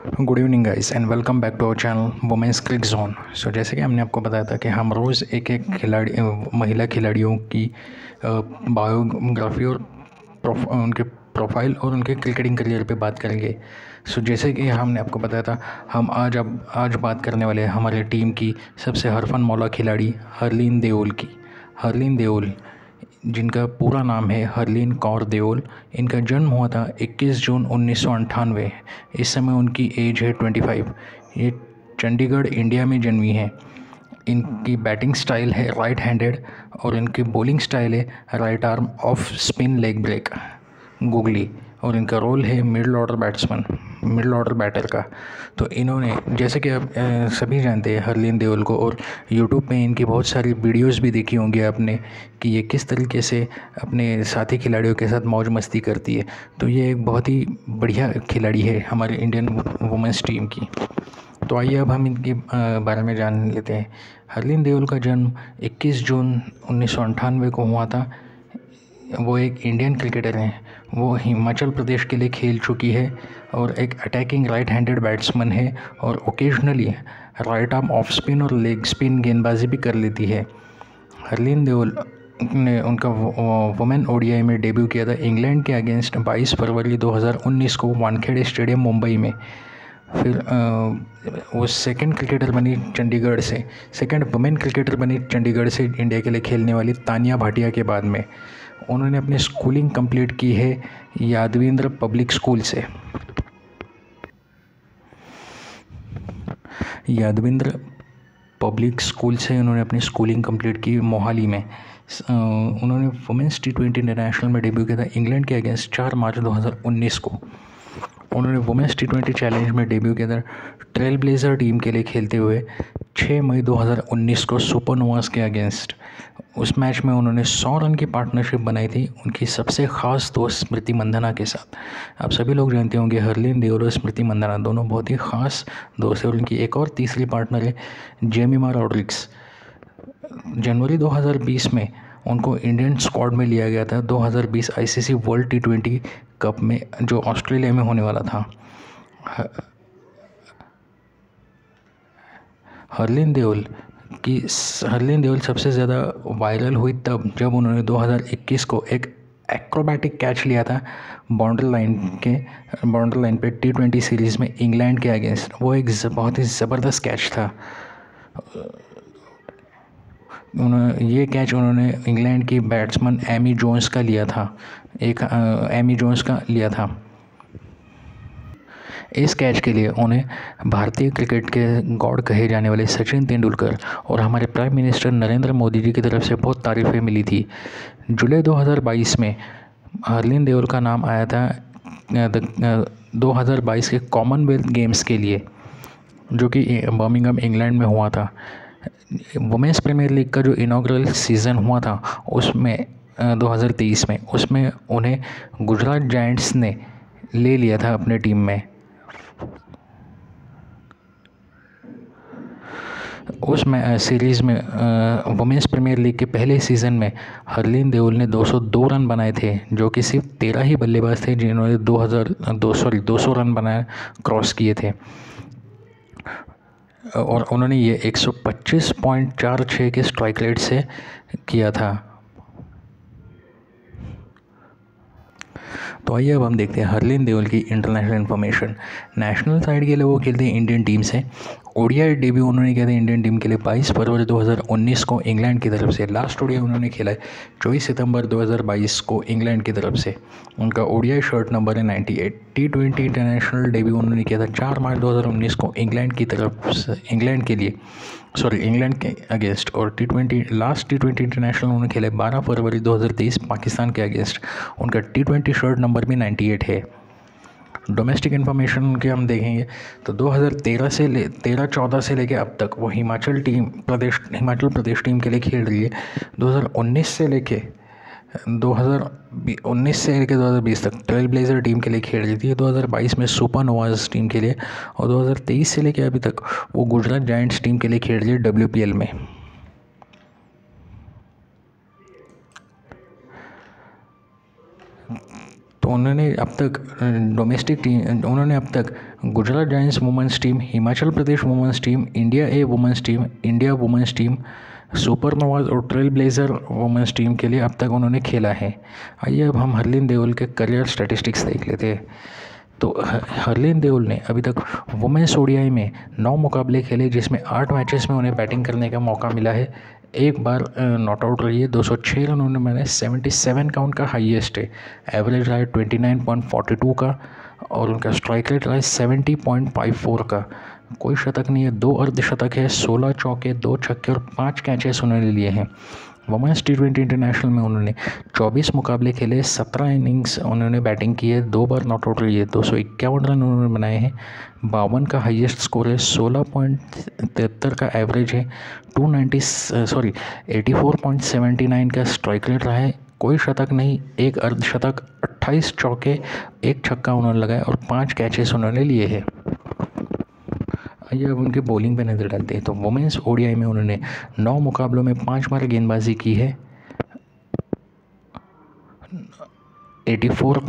Good evening guys and welcome back to our channel women's Crick Zone. So जैसे कि हमने आपको बताया था कि हम रोज़ एक एक महिला खिलाड़ियों की बायोग्राफी और उनके प्रोफाइल और उनके क्रिकेटिंग करियर पे बात करेंगे। सो जैसे कि हमने आपको बताया था, हम आज बात करने वाले हैं हमारे टीम की सबसे हरफन मौला खिलाड़ी हरलीन देओल की। हरलीन देओल, जिनका पूरा नाम है हरलीन कौर देओल। इनका जन्म हुआ था 21 जून 1998। इस समय उनकी एज है 25। ये चंडीगढ़ इंडिया में जन्मी है। इनकी बैटिंग स्टाइल है राइट हैंडेड और इनकी बॉलिंग स्टाइल है right arm off spin leg break googly, और इनका रोल है मिडिल ऑर्डर बैटर का। तो इन्होंने, जैसे कि आप सभी जानते हैं हरलीन देओल को, और यूट्यूब पे इनकी बहुत सारी वीडियोस भी देखी होंगी आपने कि ये किस तरीके से अपने साथी खिलाड़ियों के साथ मौज मस्ती करती है। तो ये एक बहुत ही बढ़िया खिलाड़ी है हमारे इंडियन वुमेंस टीम की। तो आइए अब हम इनके बारे में जान लेते हैं। हरलीन देओल का जन्म 21 जून 1998 को हुआ था। वो एक इंडियन क्रिकेटर हैं। वो हिमाचल प्रदेश के लिए खेल चुकी है और एक अटैकिंग राइट हैंडेड बैट्समैन है, और occasionally right arm off spin और लेग स्पिन गेंदबाजी भी कर लेती है। हरलीन देओल ने उनका वुमेन ओडीआई में डेब्यू किया था इंग्लैंड के अगेंस्ट 22 फरवरी 2019 को वानखेड़े स्टेडियम मुंबई में। फिर वो सेकंड वुमेन क्रिकेटर बनी चंडीगढ़ से इंडिया के लिए खेलने वाली तानिया भाटिया के बाद में। उन्होंने अपनी स्कूलिंग कंप्लीट की है यादविंद्र पब्लिक स्कूल से। यादविंद्र पब्लिक स्कूल से उन्होंने अपनी स्कूलिंग कंप्लीट की मोहाली में। उन्होंने वुमेंस T20 इंटरनेशनल में डेब्यू किया था इंग्लैंड के अगेंस्ट 4 मार्च 2019 को। उन्होंने वुमेंस T20 चैलेंज में डेब्यू किया था ट्रेल ब्लेजर टीम के लिए खेलते हुए 6 मई 2019 को सुपरनोवास के अगेंस्ट। उस मैच में उन्होंने 100 रन की पार्टनरशिप बनाई थी उनकी सबसे ख़ास दोस्त स्मृति मंदाना के साथ। आप सभी लोग जानते होंगे हरलीन देओल और स्मृति मंदाना दोनों बहुत ही ख़ास दोस्त हैं, और उनकी एक और तीसरी पार्टनर है जेमिमा रॉड्रिग्स। जनवरी 2020 में उनको इंडियन स्क्वाड में लिया गया था 2020 आईसीसी वर्ल्ड T20 कप में, जो ऑस्ट्रेलिया में होने वाला था। हरलीन देओल सबसे ज़्यादा वायरल हुई तब जब उन्होंने 2021 को एक एक्रोबैटिक कैच लिया था बाउंड्री लाइन पे T20 सीरीज़ में इंग्लैंड के अगेंस्ट। वो एक बहुत ही ज़बरदस्त कैच था। ये कैच उन्होंने इंग्लैंड की बैट्समैन एमी जोन्स का लिया था। इस कैच के लिए उन्हें भारतीय क्रिकेट के गॉड कहे जाने वाले सचिन तेंदुलकर और हमारे प्राइम मिनिस्टर नरेंद्र मोदी जी की तरफ से बहुत तारीफ़ें मिली थी। जुलाई 2022 में हरलीन देओल का नाम आया था 2022 के कॉमनवेल्थ गेम्स के लिए, जो कि बर्मिंघम इंग्लैंड में हुआ था। वुमेंस प्रीमियर लीग का जो इनॉग्रल सीज़न हुआ था उसमें 2023 में, उसमें उन्हें गुजरात जायंट्स ने ले लिया था अपने टीम में। उस सीरीज़ में वुमेंस प्रीमियर लीग के पहले सीज़न में हरलीन देओल ने 202 रन बनाए थे, जो कि सिर्फ 13 ही बल्लेबाज थे जिन्होंने 200 रन बनाए क्रॉस किए थे, और उन्होंने ये 125.46 के स्ट्राइक रेट से किया था। तो आइए अब हम देखते हैं हरलीन देओल की इंटरनेशनल इन्फॉर्मेशन। नेशनल साइड के लिए वो खेलते हैं इंडियन टीम से। ओडीआई डेब्यू उन्होंने किया था इंडियन टीम के लिए 22 फरवरी 2019 को इंग्लैंड की तरफ से। लास्ट ओडीआई उन्होंने खेला है 24 सितंबर 2022 को इंग्लैंड की तरफ से। उनका ओडीआई शर्ट नंबर है 98। T20 इंटरनेशनल डेब्यू उन्होंने किया था 4 मार्च 2019 को इंग्लैंड के अगेंस्ट, और लास्ट T20 इंटरनेशनल उन्होंने खेला है 12 फरवरी 2023 पाकिस्तान के अगेंस्ट। उनका T20 शर्ट नंबर भी 98 है। डोमेस्टिक इन्फॉर्मेशन के हम देखेंगे तो 2013-14 से लेके अब तक वो हिमाचल प्रदेश टीम के लिए खेल रही है। 2019 से लेके 2020 तक ट्रेल ब्लेजर टीम के लिए खेल रही थी। 2022 में सुपरनोवास टीम के लिए, और 2023 से लेके अभी तक वो गुजरात जायंट्स टीम के लिए खेल रही है WPL में। तो उन्होंने अब तक डोमेस्टिक टीम, उन्होंने अब तक Gujarat Giants women's team, Himachal Pradesh women's team, India A women's team, India women's team, Super Novas और ट्रेल ब्लेजर वुमेंस टीम के लिए अब तक उन्होंने खेला है। आइए अब हम हरलीन देओल के करियर स्टैटिस्टिक्स देख लेते हैं। तो हरलीन देओल ने अभी तक वुमेंस ओडीआई में 9 मुकाबले खेले, जिसमें 8 मैचेस में उन्हें बैटिंग करने का मौका मिला है। एक बार नॉट आउट रही है। 206 रन उन्होंने बनाए, 77 का उनका हाईएस्ट है। एवरेज रहा है 29.42 का और उनका स्ट्राइक रेट रहा है 70.54 का। कोई शतक नहीं है, 2 अर्धशतक है, 16 चौके, 2 छक्के और 5 कैचेस उन्होंने लिए हैं। वुमेंस T20 इंटरनेशनल में उन्होंने 24 मुकाबले खेले, 17 इनिंग्स उन्होंने बैटिंग की है, 2 बार नॉट आउट रही है। 251 रन उन्होंने बनाए हैं, 52 का हाईएस्ट स्कोर है, 16.73 का एवरेज है, 84.79 का स्ट्राइक रेट रहा है। कोई शतक नहीं, 1 अर्धशतक, 28 चौके, 1 छक्का उन्होंने लगाया और 5 कैचेस उन्होंने लिए हैं। आइए अब उनके बॉलिंग पे नज़र डालते हैं। तो वुमेंस ओडीआई में उन्होंने 9 मुकाबलों में 5 बार गेंदबाजी की है, 84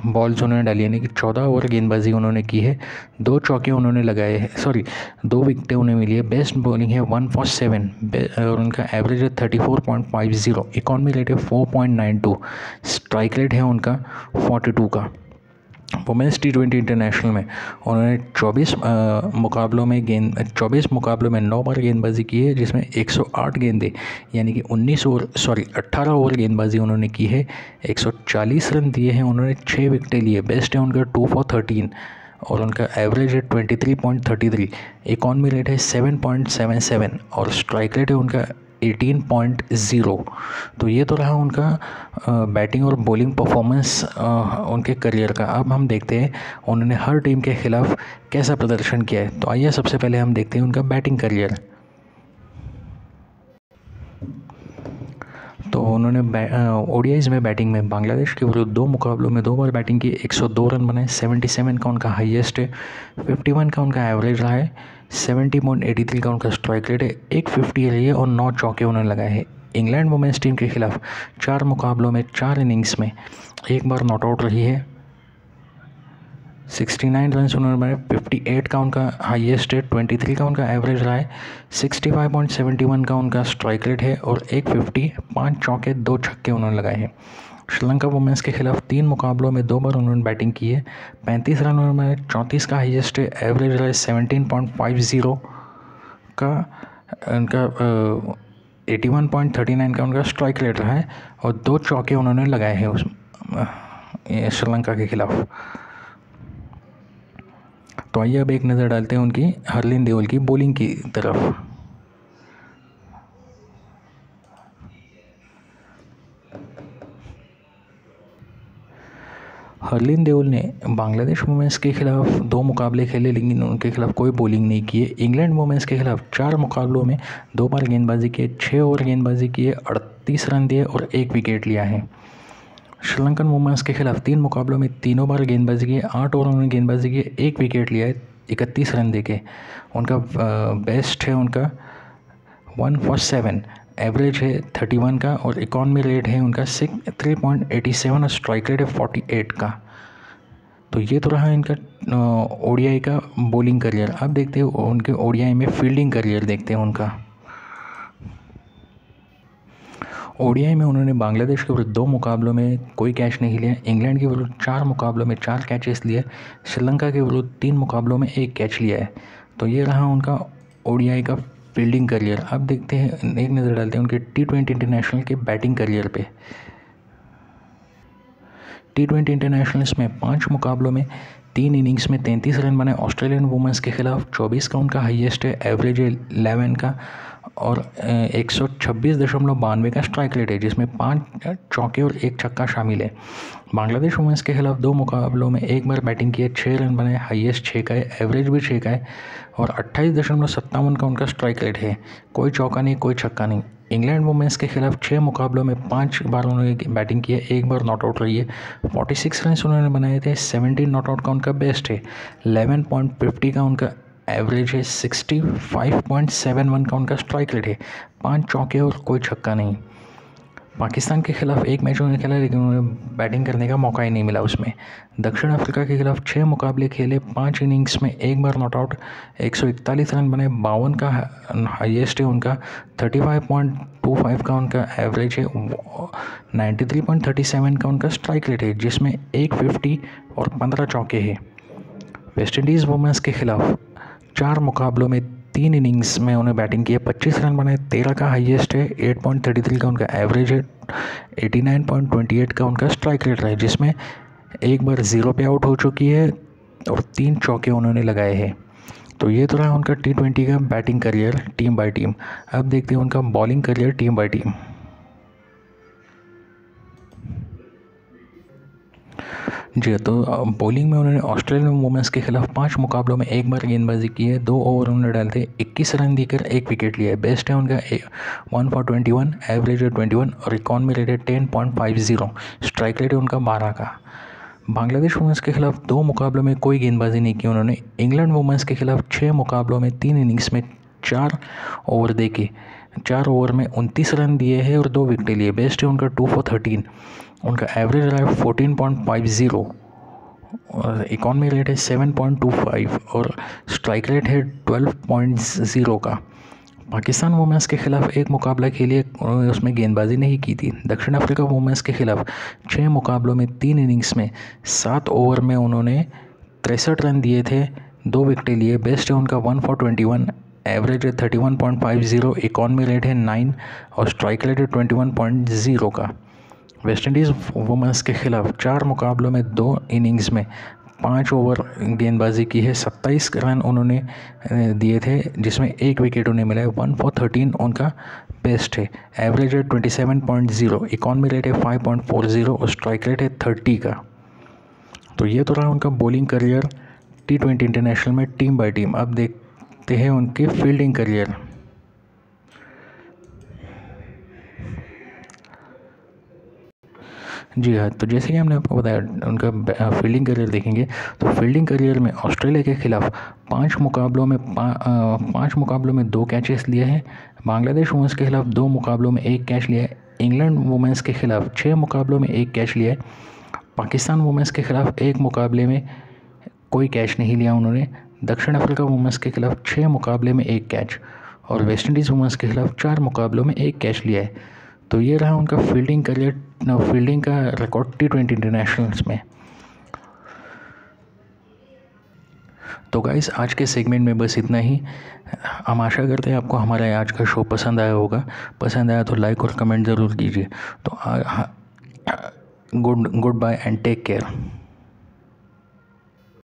बॉल्स उन्होंने डाली, यानी कि 14 ओवर गेंदबाजी उन्होंने की है, 2 चौके उन्होंने लगाए हैं, 2 विकेटें उन्हें मिली है। बेस्ट बॉलिंग है 1 for 7 और उनका एवरेज है 34.50, इकॉनमी रेट है 4.92, स्ट्राइक रेट है उनका 42 का। वुमेंस T20 इंटरनेशनल में उन्होंने 24 मुकाबलों में 9 बार गेंदबाजी की है, जिसमें 108 गेंदें यानी कि 18 ओवर गेंदबाजी उन्होंने की है, 140 रन दिए हैं उन्होंने, 6 विकेटें लिए। बेस्ट है उनका 2 for 13 और उनका एवरेज है 23.33, इकॉनमी रेट है 7.77 और स्ट्राइक रेट है उनका 18.0। तो ये तो रहा उनका बैटिंग और बॉलिंग परफॉर्मेंस उनके करियर का। अब हम देखते हैं उन्होंने हर टीम के खिलाफ कैसा प्रदर्शन किया है। तो आइए सबसे पहले हम देखते हैं उनका बैटिंग करियर। तो उन्होंने ओडीआईज़ में बैटिंग में बांग्लादेश के विरुद्ध 2 मुकाबलों में 2 बार बैटिंग की, 102 रन बनाए, 77 का उनका हाईएस्ट है, 51 का उनका एवरेज रहा है, 70.83 का उनका स्ट्राइक रेट है, 150 रही है और 9 चौके उन्होंने लगाए हैं। इंग्लैंड वुमेंस टीम के खिलाफ 4 मुकाबलों में 4 इनिंग्स में 1 बार नॉट आउट रही है, 69 रन उन्होंने बनाए, 58 का उनका हाईएस्ट है, 23 का उनका एवरेज रहा है, 65.71 का उनका स्ट्राइक रेट है और 150, 5 चौके, 2 छक्के उन्होंने लगाए हैं। श्रीलंका वुमेंस के खिलाफ 3 मुकाबलों में 2 बार उन्होंने बैटिंग की है, 35 रन उन्होंने बनाए, 34 का हाईएस्ट है, एवरेज रहा है 17.50 का उनका 81.39 का उनका स्ट्राइक रेट रहा है और 2 चौके उन्होंने लगाए हैं उस श्रीलंका के खिलाफ। तो आइए अब एक नज़र डालते हैं उनकी हरलीन देओल की बॉलिंग की तरफ। हरलीन देओल ने बांग्लादेश वुमेंस के खिलाफ 2 मुकाबले खेले, लेकिन उनके खिलाफ कोई बॉलिंग नहीं की है। इंग्लैंड वुमेंस के खिलाफ 4 मुकाबलों में 2 बार गेंदबाजी की है, 6 ओवर गेंदबाजी की है, 38 रन दिए और 1 विकेट लिया है। श्रीलंकन वुमेंस के खिलाफ 3 मुकाबलों में 3 बार गेंदबाजी की है, 8 ओवर उन्होंने गेंदबाजी की है, 1 विकेट लिया है, 31 रन देके। उनका बेस्ट है उनका 1 for 7, एवरेज है 31 का और इकॉनमी रेट है उनका 3.87 और स्ट्राइक रेट है 48 का। तो ये तो रहा इनका ओडीआई का बॉलिंग करियर। अब देखते हैं उनके ओडीआई में फील्डिंग करियर देखते हैं उनका। ओडीआई में उन्होंने बांग्लादेश के विरुद्ध 2 मुकाबलों में कोई कैच नहीं लिया, इंग्लैंड के विरुद्ध 4 मुकाबलों में 4 कैचेस लिए, श्रीलंका के विरुद्ध 3 मुकाबलों में 1 कैच लिया है। तो ये रहा उनका ओडीआई का फील्डिंग करियर। अब देखते हैं, एक नज़र डालते हैं उनके T20 इंटरनेशनल के बैटिंग करियर पे। T20 इंटरनेशनल्स में 5 मुकाबलों में 3 इनिंग्स में 33 रन बनाए ऑस्ट्रेलियन वुमेंस के खिलाफ, 24 का उनका हाईएस्ट है, एवरेज है 11 का और 126.92 का स्ट्राइक रेट है, जिसमें 5 चौके और 1 छक्का शामिल है। बांग्लादेश वुमेंस के खिलाफ 2 मुकाबलों में 1 बार बैटिंग की है, 6 रन बनाए, हाईएस्ट 6 का है, एवरेज भी 6 का है और 28.57 का उनका स्ट्राइक रेट है। कोई चौका नहीं, कोई छक्का नहीं। इंग्लैंड वुमेंस के खिलाफ 6 मुकाबलों में 5 बार उन्होंने बैटिंग की है, 1 बार नॉट आउट रही है, 46 रन उन्होंने बनाए थे, 17 नॉट आउट का उनका बेस्ट है, 11.50 का उनका एवरेज है, 65.71 का उनका स्ट्राइक रेट है, 5 चौके और कोई छक्का नहीं। पाकिस्तान के खिलाफ एक मैच उन्होंने खेला लेकिन उन्हें बैटिंग करने का मौका ही नहीं मिला उसमें। दक्षिण अफ्रीका के खिलाफ 6 मुकाबले खेले, 5 इनिंग्स में एक बार नॉट आउट, 141 रन बने, 52 का हाईएस्ट है उनका, 35.25 का उनका एवरेज है, 93.37 का उनका स्ट्राइक रेट है, जिसमें 150 और 15 चौके हैं। वेस्ट इंडीज़ वुमेन्स के खिलाफ 4 मुकाबलों में 3 इनिंग्स में उन्हें बैटिंग की है, 25 रन बने, 13 का हाईएस्ट है, 8.33 का उनका एवरेज है, 89.28 का उनका स्ट्राइक रेट है, जिसमें एक बार 0 पे आउट हो चुकी है और 3 चौके उन्होंने लगाए हैं। तो ये तो रहा उनका T20 का batting career team by team. अब देखते हैं उनका bowling career team by team. जी, तो बॉलिंग में उन्होंने ऑस्ट्रेलियन वुमेन्स के खिलाफ 5 मुकाबलों में एक बार गेंदबाजी की है, 2 ओवर उन्होंने डाले थे, 21 रन देकर 1 विकेट लिया है। बेस्ट है उनका 1 for 21, एवरेज है 21 और इकॉनमी रेट है 10.50, स्ट्राइक रेट है उनका 12 का। बांग्लादेश वुमेन्स के खिलाफ 2 मुकाबलों में कोई गेंदबाजी नहीं की उन्होंने। इंग्लैंड वुमेन्स के खिलाफ 6 मुकाबलों में 3 इनिंग्स में 4 ओवर दे के 4 ओवर में 29 रन दिए हैं और 2 विकेट लिए। बेस्ट है उनका 2 for 13, उनका एवरेज रहा है 14.50 और इकॉनमी रेट है 7.25 और स्ट्राइक रेट है 12.0 का। पाकिस्तान वुमेन्स के खिलाफ 1 मुकाबला खेलिए, उन्होंने उसमें गेंदबाजी नहीं की थी। दक्षिण अफ्रीका वुमेन्स के खिलाफ 6 मुकाबलों में 3 इनिंग्स में 7 ओवर में उन्होंने 63 रन दिए थे, 2 विकेट लिए। बेस्ट है उनका 1 for 21, एवरेज है 31.50, इकॉनमी रेट है 9 और स्ट्राइक रेट है 21.0 का। वेस्ट इंडीज़ वुमेन्स के खिलाफ 4 मुकाबलों में 2 इनिंग्स में 5 ओवर गेंदबाजी की है, 27 रन उन्होंने दिए थे, जिसमें 1 विकेट उन्हें मिला है। 1 for 13 उनका बेस्ट है, एवरेज है 27.0, इकॉनमी रेट है 5.40 और स्ट्राइक रेट है 30 का। तो ये तो रहा उनका बॉलिंग करियर T20 इंटरनेशनल में टीम बाय टीम। अब देखते हैं उनके फील्डिंग करियर। जी हाँ, तो जैसे कि हमने आपको बताया उनका फील्डिंग करियर देखेंगे तो फील्डिंग करियर में ऑस्ट्रेलिया के खिलाफ 5 मुकाबलों में 2 कैचेस लिए हैं। बांग्लादेश वुमेन्स के खिलाफ 2 मुकाबलों में 1 कैच लिया है। इंग्लैंड वुमेन्स के खिलाफ 6 मुकाबलों में 1 कैच लिया है। पाकिस्तान वुमेन्स के खिलाफ 1 मुकाबले में कोई कैच नहीं लिया उन्होंने। दक्षिण अफ्रीका वुमेन्स के खिलाफ 6 मुकाबले में 1 कैच और वेस्ट इंडीज़ वुमेन्स के खिलाफ 4 मुकाबलों में 1 कैच लिया है। तो ये रहा उनका फील्डिंग करियर, फील्डिंग का रिकॉर्ड T20 इंटरनेशनल्स में। तो गाइस, आज के सेगमेंट में बस इतना ही। हम आशा करते हैं आपको हमारा आज का शो पसंद आया होगा। पसंद आया तो लाइक और कमेंट ज़रूर कीजिए। तो goodbye and take care.